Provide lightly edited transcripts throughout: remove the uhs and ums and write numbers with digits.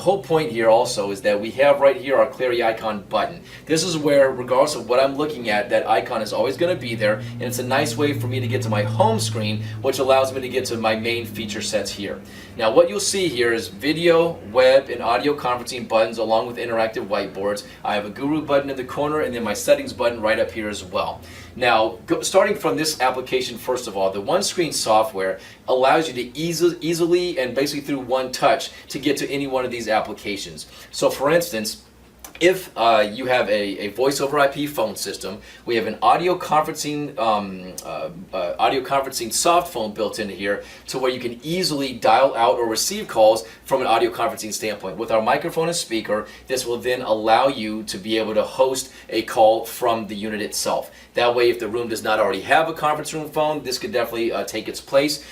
whole point here also is that we have right here our Cleary icon button. This is where, regardless of what I'm looking at, that icon is always going to be there, and it's a nice way for me to get to my home screen, which allows me to get to my main feature sets here. Now what you'll see here is video, web, and audio conferencing buttons along with interactive whiteboards. I have a guru button in the corner and then my settings button right up here as well. Now, starting from this application, first of all, the OneScreen software allows you to easily and basically through one touch to get to any one of these applications. So for instance, if you have a voice over IP phone system, we have an audio conferencing soft phone built into here to where you can easily dial out or receive calls from an audio conferencing standpoint. With our microphone and speaker, this will then allow you to be able to host a call from the unit itself. That way, if the room does not already have a conference room phone, this could definitely take its place.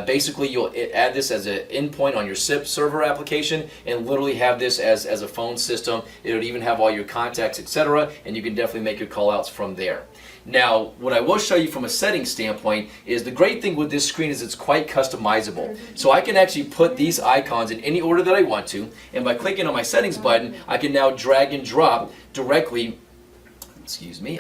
Basically, you'll add this as an endpoint on your SIP server application and literally have this as a phone system. It would even have all your contacts, etc., and you can definitely make your call outs from there. Now, what I will show you from a settings standpoint is the great thing with this screen is it's quite customizable. So I can actually put these icons in any order that I want to, and by clicking on my settings button, I can now drag and drop directly.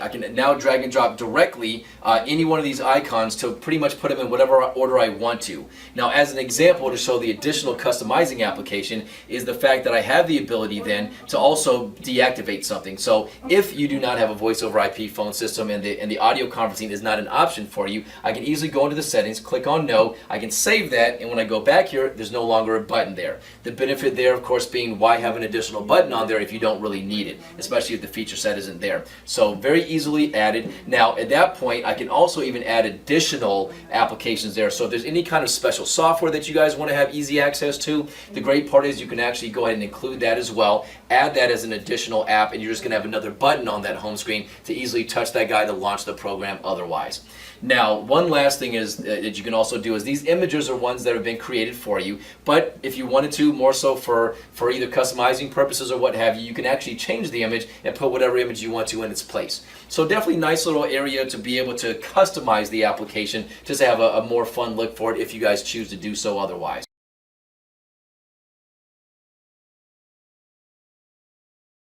I can now drag and drop directly any one of these icons to pretty much put them in whatever order I want to. Now, as an example to show the additional customizing application is the fact that I have the ability then to also deactivate something. So if you do not have a voice over IP phone system and the audio conferencing is not an option for you, I can easily go into the settings, click on no, I can save that, and when I go back here, there's no longer a button there. The benefit there, of course, being why have an additional button on there if you don't really need it, especially if the feature set isn't there. So very easily added. Now at that point I can also even add additional applications there. So if there's any kind of special software that you guys want to have easy access to, the great part is you can actually go ahead and include that as well. Add that as an additional app and you're just going to have another button on that home screen to easily touch that guy to launch the program otherwise. Now, one last thing is that you can also do is these images are ones that have been created for you, but if you wanted to, more so for either customizing purposes or what have you, you can actually change the image and put whatever image you want to in its place. So definitely nice little area to be able to customize the application just to have a more fun look for it if you guys choose to do so otherwise.